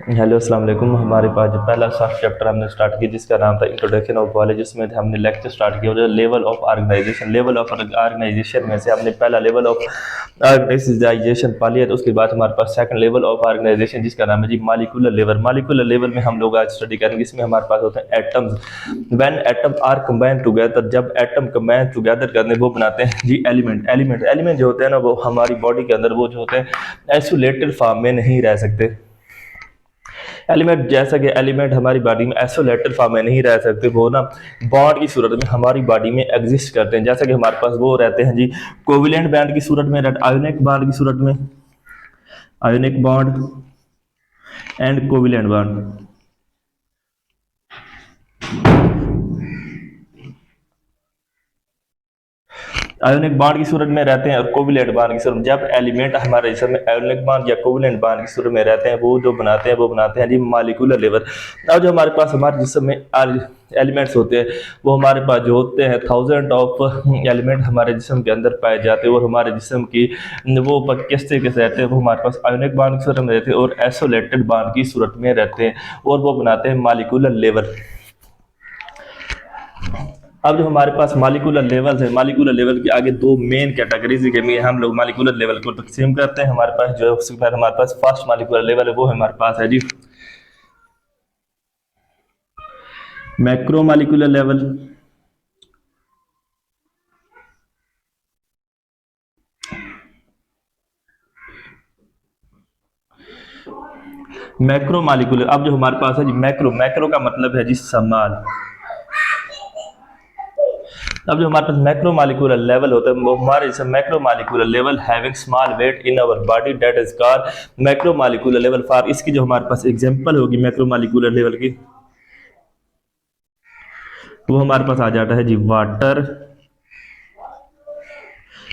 Hello अस्सलाम वालेकुम। हमारे पास जो पहला चैप्टर हमने स्टार्ट किया जिसका नाम था इंट्रोडक्शन ऑफ बायोलॉजी, जिसमें हमने लेक्चर स्टार्ट किया जो लेवल ऑफ ऑर्गेनाइजेशन में से हमने पहला लेवल ऑफ ऑर्गेनाइजेशन पा लिया। तो उसके बाद हमारे पास सेकंड लेवल ऑफ ऑर्गेनाइजेशन जिसका नाम है जी मालिकुलर लेवल में हम लोग आज स्टडी करेंगे। इसमें हमारे पास होते हैं atoms. When atom are combine together, जब एटम कंबाइन टुगेदर करने वो बनाते हैं जी एलिमेंट जो होते हैं ना, वो हमारी बॉडी के अंदर वो जो होते हैं आइसोलेटेड फॉर्म में नहीं रह सकते। एलिमेंट जैसा कि एलिमेंट हमारी बॉडी में आइसोलेटेड फॉर्म में नहीं रह सकते, वो ना बॉन्ड की सूरत में हमारी बॉडी में एग्जिस्ट करते हैं। जैसा कि हमारे पास वो रहते हैं जी कोविलेंट बॉन्ड की सूरत में, आयोनिक बॉन्ड की सूरत में, ionic bond and covalent bond. Ionic bond की सूरत में रहते हैं और कोविलेंट बॉन्ड की सूरत में। जब एलिमेंट हमारे जिस्म में आयोनिक बॉन्ड या कोविलेंट बॉन्ड की सूरत में रहते हैं, वो जो बनाते हैं जी मालिकुलर लेवल। अब जो हमारे पास हमारे जिस्म में एलिमेंट्स होते हैं, वो हमारे पास जो होते हैं थाउजेंड ऑफ एलिमेंट हमारे जिस्म के अंदर पाए जाते हैं, और हमारे जिस्म की वो किस तरीके से रहते हैं, वो हमारे पास आयोनिक बॉन्ड की सूरत में रहते हैं और आइसोलेटेड बॉन्ड की सूरत में रहते हैं, और वो बनाते हैं मालिकुलर लेवल। अब जो हमारे पास मालिकुलर लेवल है, मालिकुलर लेवल की आगे दो मेन कैटेगरीज के हम लोग मालिकुलर लेवल को तकसीम करते हैं। हमारे पास जो है हमारे पास फर्स्ट मालिकुलर लेवल है, वो हमारे पास है जी macro molecular level. Macro molecular, अब जो हमारे पास है जी मैक्रो का मतलब है जी समाल। अब जो हमारे पास मैक्रो मालिकुलर लेवल होता है, वो हमारे जैसे macro molecular level having small weight in our body that is called macro molecular level. For इसकी जो हमारे पास एग्जांपल होगी मैक्रो मालिकुलर लेवल की, वो हमारे पास आ जाता है जी वाटर।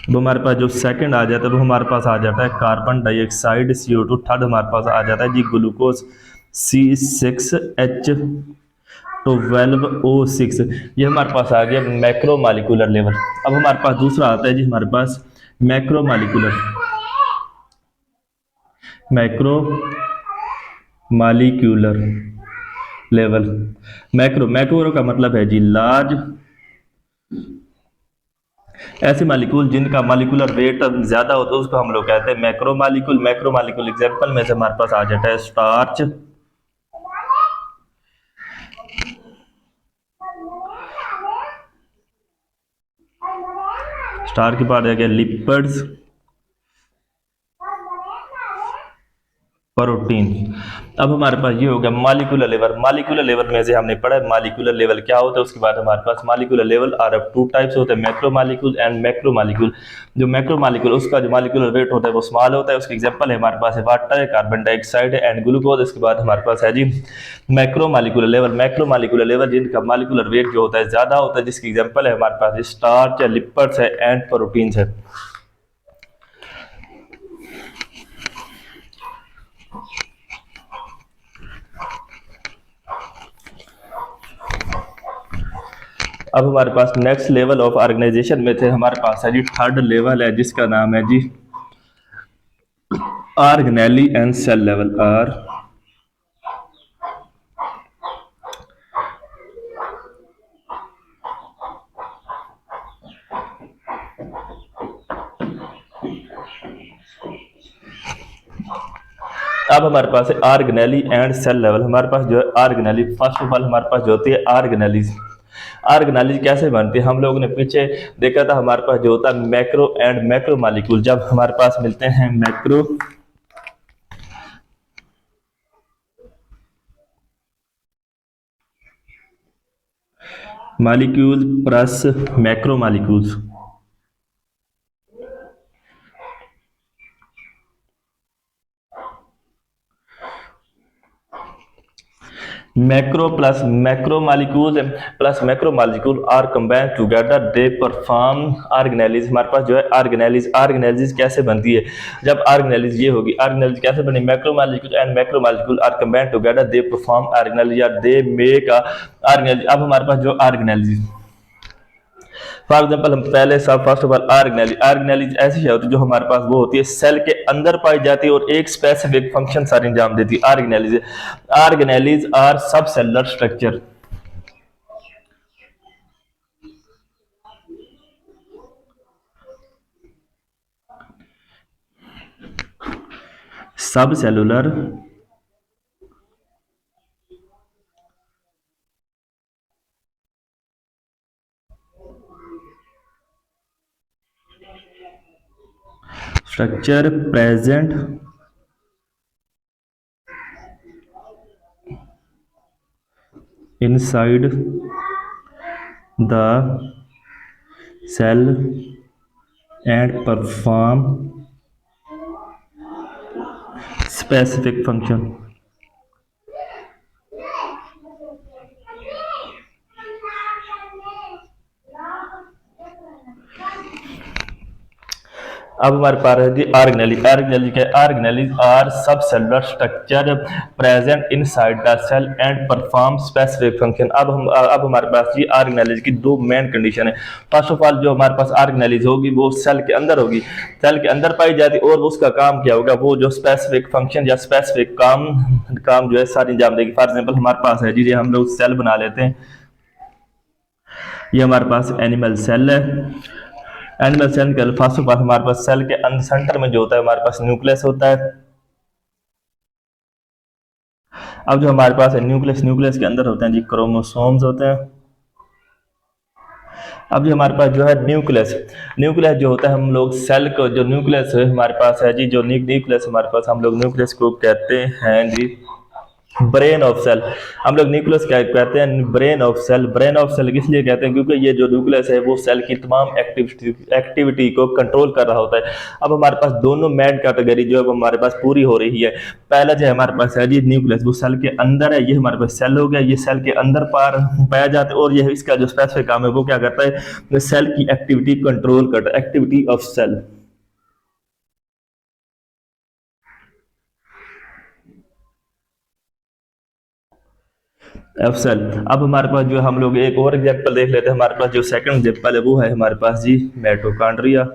वो हमारे पास जो सेकंड आ जाता है, वो हमारे पास आ जाता है कार्बन डाइऑक्साइड CO2। थर्ड हमारे पास आ जाता है जी ग्लूकोज C6H12O6। ये हमारे पास आ गया मैक्रो मालिकुलर लेवल। अब हमारे पास दूसरा आता है जी हमारे पास macro molecular macro molecular level. Macro का मतलब है जी लार्ज, ऐसे मालिक्यूल जिनका मालिकुलर वेट ज्यादा होता है उसको हम लोग कहते हैं मैक्रो मालिक्यूल एग्जांपल में से हमारे पास आ जाता है स्टार्च, स्टार के बाद आ गया लिपिड्स, प्रोटीन। अब हमारे पास ये हो गया मालिकुलर लेवल में से हमने पढ़ा मालिकुलर लेवल क्या होता है। उसके बाद हमारे पास molecular level are of two types होते हैं, macro molecule and macro molecule. जो मैक्रो मालिक्यूल उसका जो मालिकुलर वेट होता है वो स्मॉल होता है। उसके एग्जांपल है हमारे पास है water, carbon dioxide and glucose. इसके बाद हमारे पास है जी मैक्रो मालिकुलर लेवल जिनका मालिकुलर वेट जो होता है ज्यादा होता है, जिसकी एग्जांपल है हमारे पास स्टार्च है, लिपिड्स है एंड प्रोटीन्स है। अब हमारे पास नेक्स्ट लेवल ऑफ ऑर्गेनाइजेशन में थे, हमारे पास है जी थर्ड लेवल है जिसका नाम है जी ऑर्गेनेली एंड सेल लेवल। अब हमारे पास है ऑर्गेनेली एंड सेल लेवल। हमारे पास जो है ऑर्गेनेली, फर्स्ट ऑफ ऑल हमारे पास जो होती है ऑर्गेनाइज कैसे बनती है। हम लोगों ने पीछे देखा था हमारे पास जो होता है मैक्रो एंड मैक्रो मालिक्यूल। जब हमारे पास मिलते हैं macro molecule plus macro molecules, macro plus macro molecule are combine together they perform organelles. हमारे पास जो है ऑर्गेनेलिज कैसे बनती है। जब ऑर्गेनेलिज ये होगी, ऑर्गेनेलिज कैसे बनी, macro molecule and macro molecule are combine together they perform organelles या दे मेक ऑर्गेनेलिज। अब हमारे पास जो ऑर्गेनेलिज फॉर एग्जाम्पल हम पहले सब फर्स्ट ऑफ ऑल ऑर्गेनेली ऐसी होती है जो हमारे पास वो होती है सेल के अंदर पाई जाती है और एक स्पेसिफिक फंक्शन सारी अंजाम देती है। Organelles are sub cellular structure. सब cellular structure present inside the cell and perform specific function। अब हमारे पास है जी organelle are sub cellular structure present inside the cell and perform specific function. अब हमारे पास जी ऑर्गेनेलीज की दो मेन कंडीशन है। फर्स्ट ऑफ ऑल जो हमारे पास ऑर्गेनेलीज होगी वो सेल के अंदर होगी, सेल के अंदर पाई जाती और उसका काम क्या होगा, वो जो स्पेसिफिक फंक्शन या स्पेसिफिक काम जो है सारी अंजाम देगी। फॉर एग्जाम्पल हमारे पास है जी हम लोग सेल बना लेते हैं, ये हमारे पास एनिमल सेल है। एनिमल सेल के फर्स्ट ऑफ ऑल हमारे पास सेल के अंदर सेंटर में जो होता है हमारे पास न्यूक्लियस होता है। अब जो हमारे पास है न्यूक्लियस के अंदर होते हैं जी क्रोमोसोम्स होते हैं। अब जो हमारे पास जो है न्यूक्लियस जो होता है, हम लोग सेल को जो न्यूक्लियस है हमारे पास है जी, जो न्यूक्लियस हमारे पास हम लोग न्यूक्लियस को कहते हैं जी ब्रेन ऑफ सेल। हम लोग न्यूक्लियस क्या कहते हैं, ब्रेन ऑफ सेल इसलिए कहते हैं क्योंकि ये जो न्यूक्लियस है वो सेल की तमाम एक्टिविटी को कंट्रोल कर रहा होता है। अब हमारे पास दोनों मेन कैटेगरी जो है वो हमारे पास पूरी हो रही है। पहला जो है हमारे पास है जी न्यूक्लियस, वो सेल के अंदर है, ये हमारे पास सेल हो गया, ये सेल के अंदर पाया जाता है और ये इसका जो स्पेसिफिक काम है वो क्या करता है, सेल की एक्टिविटी कंट्रोल करता है, activity of cell. Of cell. अब हमारे पास जो हम लोग एक और एग्जांपल देख लेते हैं। हमारे पास जो सेकंड एग्जांपल है वो है हमारे पास जी माइटोकॉन्ड्रिया।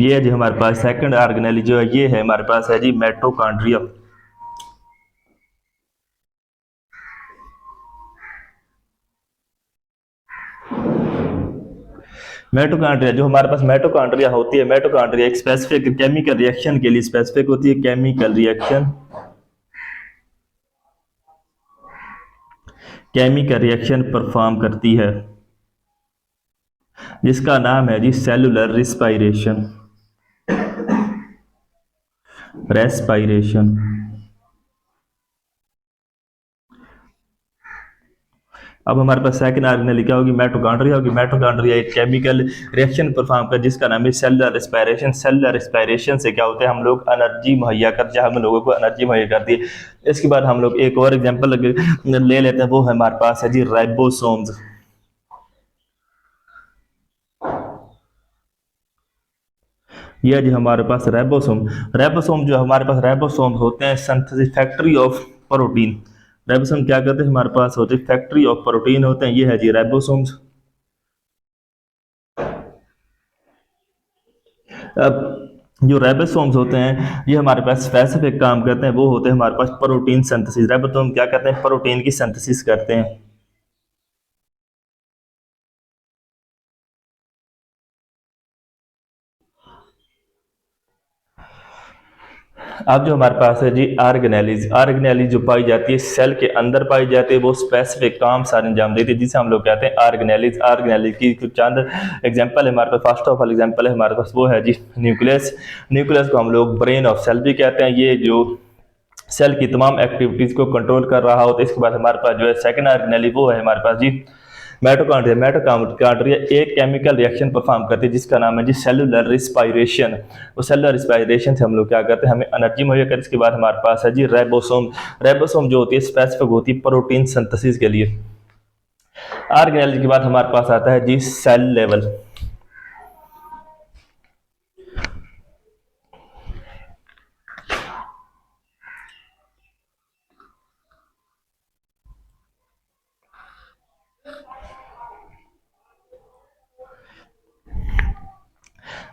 ये जो हमारे पास सेकंड ऑर्गेनेल जो है ये है हमारे पास है जी माइटोकॉन्ड्रिया। माइटोकॉन्ड्रिया जो हमारे पास माइटोकॉन्ड्रिया होती है, माइटोकॉन्ड्रिया एक स्पेसिफिक केमिकल रिएक्शन के लिए स्पेसिफिक होती है, केमिकल रिएक्शन परफॉर्म करती है जिसका नाम है जी सेलुलर रेस्पायरेशन। अब हमारे पास सेकंड ऑर्गेनेल क्या होगी, माइटोकॉन्ड्रिया होगी। माइटोकॉन्ड्रिया एक केमिकल रिएक्शन परफॉर्म कर जिसका नाम है सेलुलर रेस्पायरेशन। सेलुलर रेस्पायरेशन से क्या होता है, हम लोग एनर्जी मुहैया करते हैं, हम लोगों को एनर्जी मुहैया करती है। इसके बाद हम लोग एक और एग्जांपल ले लेते हैं, वो है हमारे पास है जी राइबोसोम्स। ये जी हमारे पास राइबोसोम जो हमारे पास राइबोसोम होते हैं synthesis factory of protein. Ribosome क्या करते हैं, हमारे पास होते हैं फैक्ट्री ऑफ प्रोटीन होते हैं, ये है जी राइबोसोम्स। अब जो राइबोसोम्स होते हैं ये हमारे पास स्पेसिफिक काम करते हैं, वो होते हैं हमारे पास प्रोटीन सिंथेसिस। राइबोसोम क्या करते हैं, प्रोटीन की सिंथेसिस करते हैं। अब जो हमारे पास है जी ऑर्गेनेलीज जो पाई जाती है सेल के अंदर पाई जाती है, वो स्पेसिफिक काम सारे अंजाम देती है जिसे हम लोग कहते हैं ऑर्गेनेलीज की कुछ चंद एग्जांपल है हमारे पास। फर्स्ट ऑफ ऑल एग्जांपल है हमारे पास वो है जी न्यूक्लियस को हम लोग ब्रेन ऑफ सेल भी कहते हैं, ये जो सेल की तमाम एक्टिविटीज को कंट्रोल कर रहा होता है। इसके बाद हमारे पास जो है सेकंड ऑर्गेनेल वो है हमारे पास जी माइटोकॉन्ड्रिया एक केमिकल रिएक्शन परफॉर्म करती है जिसका नाम है जी सेलुलर रिस्पायरेशन। वो सेलुलर रिस्पायरेशन से हम लोग क्या करते हैं, हमें एनर्जी मुहैया करते हैं। इसके बाद हमारे पास है जी राइबोसोम जो होती है स्पेसिफिक होती है प्रोटीन सिंथेसिस के लिए। ऑर्गेनेल के बाद हमारे पास आता है जी सेल लेवल।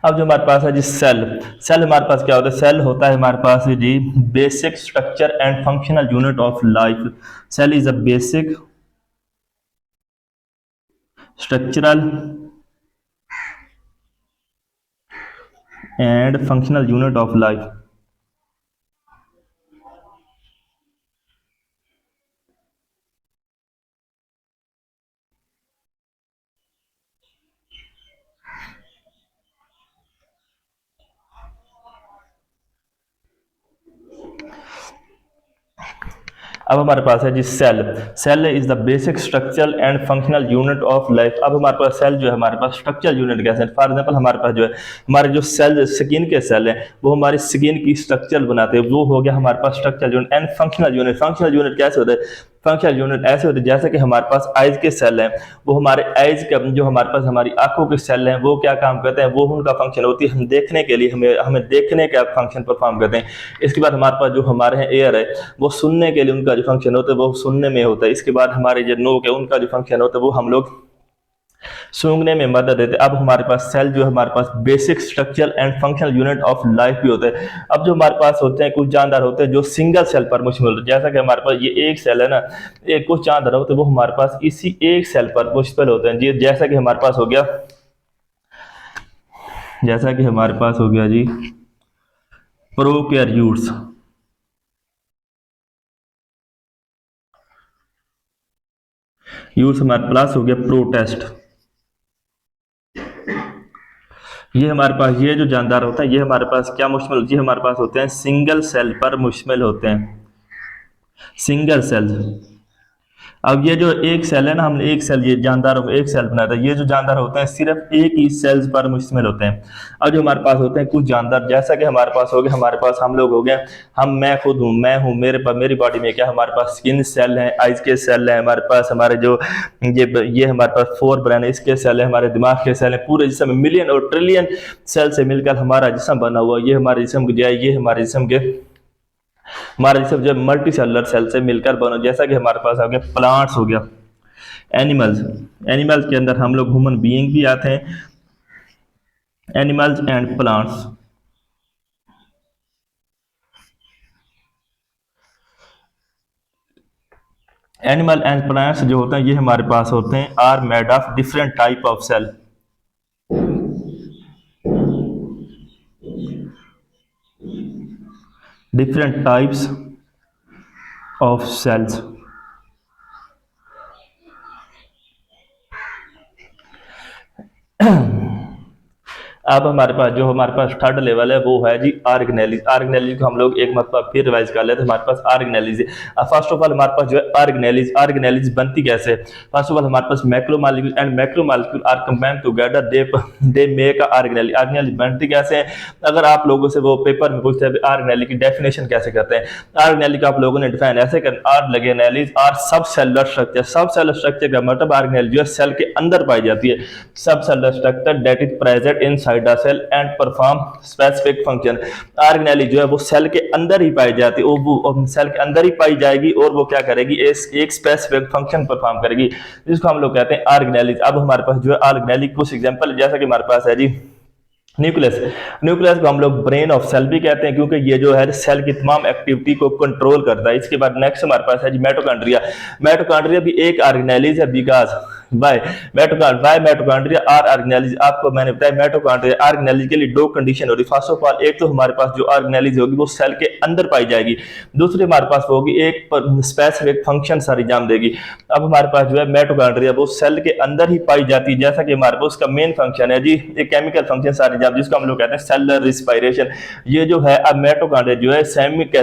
अब जो हमारे पास है जी सेल, सेल हमारे पास क्या होता है, सेल होता है हमारे पास जी basic structure and functional unit of life. Cell is a basic structural and functional unit of life. अब हमारे पास है जी cell, cell is the basic structural and functional unit of life. अब हमारे पास सेल जो है हमारे पास स्ट्रक्चरल यूनिट कैसे है, फॉर एग्जांपल हमारे पास जो है हमारे जो सेल स्किन के सेल हैं वो हमारी स्किन की स्ट्रक्चर बनाते हैं, वो हो गया हमारे पास structural unit. And functional unit, functional unit कैसे होता है, फंक्शनल यूनिट ऐसे होते हैं जैसे कि हमारे पास आइज के सेल हैं, वो हमारे आइज का जो हमारे पास हमारी आंखों के सेल हैं वो क्या काम करते हैं, वो उनका फंक्शन होती है हम देखने के लिए, हमें देखने का फंक्शन परफॉर्म करते हैं। इसके बाद हमारे पास जो हमारे हैं एयर है वो सुनने के लिए उनका जो फंक्शन होता है वो सुनने में होता है। इसके बाद हमारे जो नोक है उनका जो फंक्शन होता है वो हम लोग सूंघने में मदद देते हैं। अब हमारे पास सेल जो है हमारे पास basic structural and functional unit of life भी होते हैं। अब जो हमारे पास होते हैं कुछ जानदार होते हैं जो सिंगल सेल पर मुश्तमिल होते हैं, जैसा कि हमारे पास ये एक सेल है ना, एक कुछ जानदार होते हैं वो हमारे पास इसी एक सेल पर मुश्तमिल होते हैं जी। जैसा कि हमारे पास हो गया, जैसा कि हमारे पास हो गया जी प्रोकैरियोट्स, यूट्स हमारे पास हो गया प्रोटेस्ट। ये हमारे पास ये जो जानदार होता है ये हमारे पास क्या मुश्तमिल, ये हमारे पास होते हैं सिंगल सेल पर मुश्तमिल होते हैं, सिंगल सेल। अब ये जो एक सेल है ना, हमने एक सेल, ये जानदार एक सेल बनाया था, ये जो जानदार होते हैं सिर्फ एक ही सेल्स पर मुश्तमिल होते हैं। अब जो हमारे पास होते हैं कुछ जानदार, जैसा कि हमारे पास हो गए, हमारे पास हम लोग हो गए, मैं खुद हूँ, मैं हूँ, मेरे पास मेरी बॉडी में क्या हमारे पास स्किन सेल है, आइज के सेल है, हमारे पास हमारे जो ये हमारे पास फोर ब्रेन है इसके सेल है, हमारे दिमाग के सेल है, पूरे जिसम में मिलियन और ट्रिलियन सेल से मिलकर हमारा जिसम बना हुआ। ये हमारे जिसम जो है ये हमारे जिसम के हमारा जिसम जो मल्टी सेलुलर सेल से मिलकर बना। जैसा कि हमारे पास हो गया प्लांट्स, हो गया एनिमल्स, एनिमल्स के अंदर हम लोग ह्यूमन बीइंग भी आते हैं, animals and plants. Animal and plants जो होते हैं ये हमारे पास होते हैं are made of different type of cell, different types of cells. अब हमारे पास जो हमारे पास थर्ड लेवल है वो है जी ऑर्गेनेलिज। ऑर्गेनेलिज को हम लोग एक मतलब फिर रिवाइज कर लेते हैं। हमारे पास ऑर्गेनेलिज, फर्स्ट ऑफ ऑल हमारे पास जो है ऑर्गेनेलिज, ऑर्गेनेलिज बनती कैसे है। फर्स्ट ऑफ ऑल हमारे पास macromolecule and macromolecule are combined together, they make organelles. Organelles बनती कैसे है, अगर आप लोगों से वो पेपर में पूछते हैं ऑर्गेनेलिज की डेफिनेशन कैसे करते हैं, ऑर्गेनेलिज आप लोगों ने डिफाइन ऐसे कर, organelles are sub cellular structure. सब सेलुलर स्ट्रक्चर का मतलब ऑर्गेनेलिज जो है सेल के अंदर पाई जाती है, sub cellular structure that is present inside the cell and perform specific function. Organelles जो है वो सेल के अंदर ही पाई जाती है, वो सेल के अंदर ही पाई जाएगी और वो क्या करेगी, एक स्पेसिफिक फंक्शन परफॉर्म करेगी, जिसको हम लोग कहते हैं ऑर्गेनेलिज। अब हमारे पास जो है ऑर्गेनेलिज कुछ एग्जांपल जैसा कि हमारे पास है जी न्यूक्लियस। न्यूक्लियस को हम लोग ब्रेन ऑफ सेल भी कहते हैं क्योंकि ये जो है सेल की तमाम एक्टिविटी को कंट्रोल करता है। इसके बाद नेक्स्ट हमारे पास है जी माइटोकॉन्ड्रिया। माइटोकॉन्ड्रिया भी एक ऑर्गेनेलिज है because by mitochondria are organelles. आपको मैंने बताया माइटोकॉन्ड्रिया ऑर्गेनेलिज के लिए दो कंडीशन होगी। फर्स्ट ऑफ ऑल एक तो हमारे पास जो ऑर्गेनेलिज होगी वो सेल के अंदर पाई जाएगी, दूसरी हमारे पास होगी एक स्पेसिफिक फंक्शन सारी जाम देगी। अब हमारे पास जो है माइटोकॉन्ड्रिया वो सेल के अंदर ही पाई जाती है, जैसा कि हमारे पास उसका मेन फंक्शन है जी एक केमिकल फंक्शन सारी जाम, जिसको हम लोग कहते हैं सेलुलर रिस्पायरेशन। ये जो है अब माइटोकॉन्ड्रिया जो है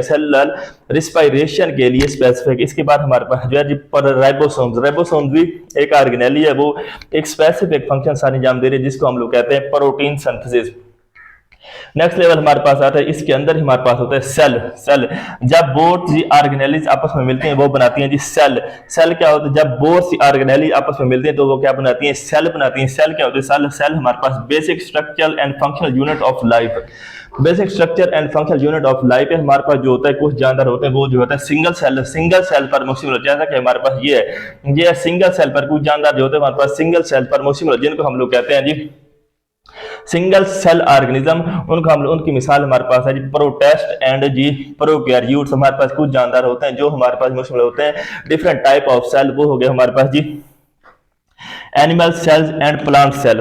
सेलुलर रिस्पायरेशन के लिए स्पेसिफिक। इसके बाद हमारे पास जो है जी राइबोसोम्स, राइबोसोम्स भी एक ऑर्गेनेली है, वो एक स्पेसिफिक फंक्शन सारी जाम दे रही है जिसको हम लोग कहते हैं प्रोटीन सिंथेसिस। नेक्स्ट लेवल हमारे पास आता है, इसके अंदर ही हमारे पास होता है सेल। सेल जब बोथ सी ऑर्गेनेलीज आपस में मिलती हैं वो बनाती हैं जी सेल। सेल क्या होता है, जब बोथ सी ऑर्गेनेलीज आपस में मिलती हैं तो वो क्या बनाती हैं, सेल बनाती हैं। सेल क्या होती है, सेल सेल हमारे पास basic structural and functional unit of life. Basic structure and functional unit of life है हमारे पास जो होता है, कुछ जानदार होते हैं वो जो होता है सिंगल सेल पर मुश्तमिल होता है। जैसा कि हमारे पास ये सिंगल सेल पर, कुछ जानदार जो होते हैं हमारे पास सिंगल सेल पर मुश्तमिल, जिनको हम लोग कहते हैं जी सिंगल सेल ऑर्गेनिज्म, उनका हम उनकी मिसाल हमारे पास है जी प्रोटेस्ट एंड जी प्रोकैरियोट्स। हमारे पास कुछ जानदार होते हैं जो हमारे पास मुश्किल होते हैं। डिफरेंट टाइप ऑफ सेल वो हो गए हमारे पास जी animal cells and plant cell.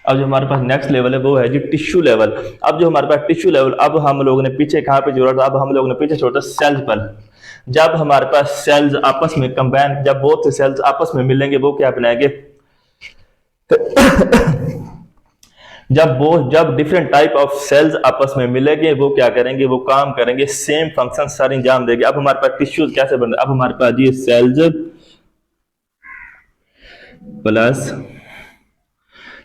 अब जो हमारे पास नेक्स्ट लेवल है वो है जी टिश्यू लेवल। अब जो हमारे पास टिश्यू लेवल, अब हम लोगों ने पीछे कहाँ पे जोड़ा था, अब हम लोगों ने पीछे छोड़ा सेल्स पर। जब हमारे पास सेल्स आपस में कंबाइन, जब बहुत से सेल्स आपस में मिलेंगे वो क्या बनाएंगे जब डिफरेंट टाइप ऑफ सेल्स आपस में मिलेंगे वो क्या करेंगे, वो काम करेंगे, सेम फंक्शन सर अंजाम देंगे। अब हमारे पास टिश्यूज कैसे बन रहे हैं, अब हमारे पास ये सेल्स प्लस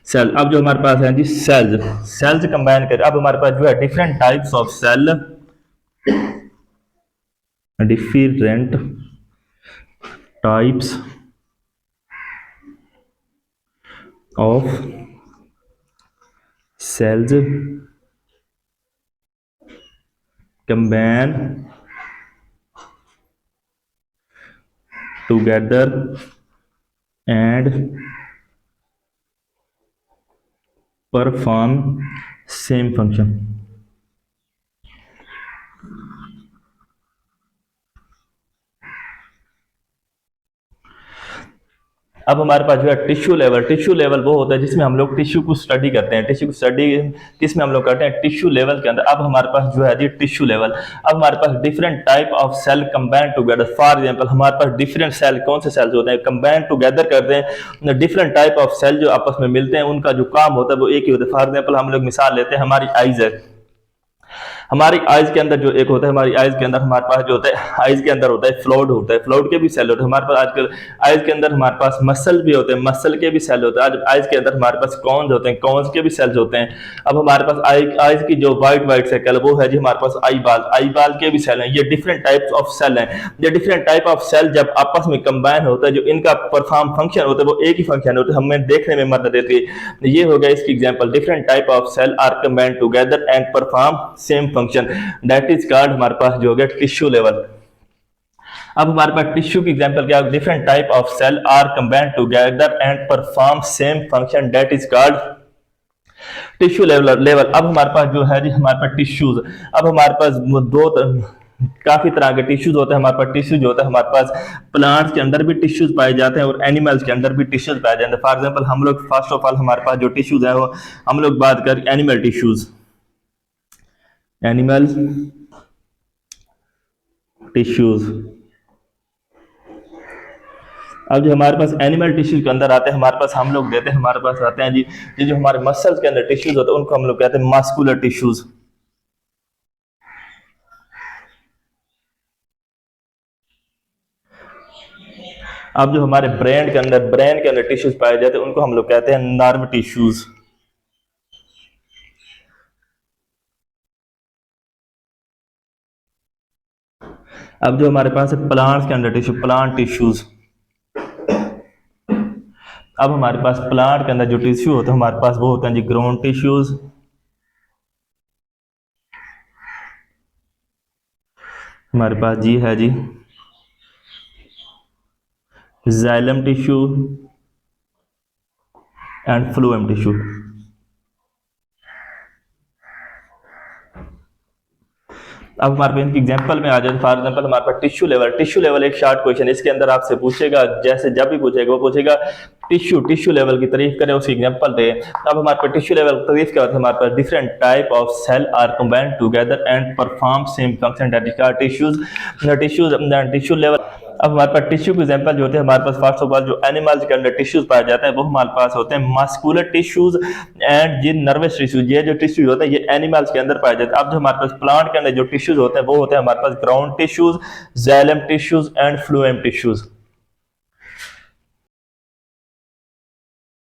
सेल, अब जो हमारे पास है जी सेल्स कंबाइन कर, अब हमारे पास जो है different types of cell, different types of cells combine together and perform same function। अब हमारे पास जो है टिश्यू लेवल वो होता है जिसमें हम लोग टिश्यू को स्टडी करते हैं। टिश्यू को स्टडी किसमें हम लोग करते हैं, टिश्यू लेवल के अंदर। अब हमारे पास जो है जी टिश्यू लेवल, अब हमारे पास different type of cell combine together. For example हमारे पास डिफरेंट सेल, कौन से सेल्स होते हैं, कंबाइन टुगेदर करते हैं। डिफरेंट टाइप ऑफ सेल जो आपस में मिलते हैं उनका जो काम होता है वो एक ही होता है। फॉर एग्जाम्पल हम लोग मिसाल लेते हैं, हमारी आइज है, हमारी आइज के अंदर जो एक होता है, हमारी आइज के अंदर हमारे पास जो होता है, आइज के अंदर होता है फ्लूइड होता है, फ्लूइड के भी सेल होते हैं हमारे पास। आजकल आइज के अंदर हमारे पास मसल भी होते हैं, मसल के भी सेल होते हैं। आज आइज के अंदर हमारे पास कॉन्स होते हैं, कॉन्स के भी सेल्स होते हैं। अब हमारे पास आइज की जो व्हाइट सर्कल वो है जी हमारे पास आई बाल के भी सेल हैं। ये डिफरेंट टाइप्स ऑफ सेल हैं। ये डिफरेंट टाइप ऑफ सेल जब आपस में कंबाइन होता है, जो इनका परफॉर्म फंक्शन होता है वो एक ही फंक्शन होता है, हमें देखने में मदद देती है। ये हो गया इसकी example, different type of cell are combined together and perform same function, that is called हमारे पास जो हो गया टिश्यू लेवल। अब हमारे पास टिश्यू की एग्जांपल क्या है, different type of cell are combined together and perform same function, that is called tissue level. अब हमारे पास जो है जी हमारे पास टिश्यूज, अब हमारे पास दो काफी तरह के टिश्यूज होते हैं। हमारे पास टिश्यूज होता है, हमारे पास प्लांट्स के अंदर भी टिश्यूज पाए जाते हैं और एनिमल्स के अंदर भी टिश्यूज पाए जाते हैं। फॉर एग्जांपल हम लोग फर्स्ट ऑफ ऑल हमारे पास जो टिश्यूज है वो हम लोग बात करें एनिमल टिश्यूज, एनिमल टिश्यूज। अब जो हमारे पास एनिमल टिश्यूज के अंदर आते हैं, हमारे पास हम लोग देते हैं, हमारे पास आते हैं जी ये जो हमारे मसल्स के अंदर टिश्यूज होते हैं उनको हम लोग कहते हैं मस्कुलर टिश्यूज। अब जो हमारे ब्रेन के अंदर टिश्यूज पाए जाते हैं उनको हम लोग कहते हैं नर्व टिश्यूज। अब जो हमारे पास है प्लांट्स के अंदर टिश्यू, प्लांट टिश्यूज। अब हमारे पास प्लांट के अंदर जो टिश्यू होता है हमारे पास वो होते हैं जी ग्राउंड टिश्यूज। हमारे पास जी है जी जाइलम टिश्यू एंड फ्लूएम टिश्यू। अब हमारे पास इनकी एग्जांपल में आ जाए, फॉर एग्जांपल हमारे पास टिश्यू लेवल एक शॉर्ट क्वेश्चन, इसके अंदर आपसे पूछेगा, जैसे जब भी पूछेगा वो पूछेगा टिश्यू लेवल की तारीफ करें, उसकी एग्जांपल दे। अब हमारे पास टिश्यू लेवल की तारीफ क्या होती है, हमारे पास different type of cell are combined together and perform same function, that is called tissue level. अब हमारे पास टिश्यू के एग्जांपल जो होते हैं हमारे पास फर्स्ट ऑफ ऑल जो एनिमल्स के अंदर टिश्यूज पाए जाते हैं वो हमारे पास होते हैं मस्कुलर टिश्यूज एंड जी नर्वस टिश्यूज। ये जो टिश्यूज होते हैं ये एनिमल्स के अंदर पाए जाते हैं। अब जो हमारे पास प्लांट के अंदर जो टिश्यूज होते हैं वो होते हैं हमारे पास ground tissues, xylem tissues and phloem tissues.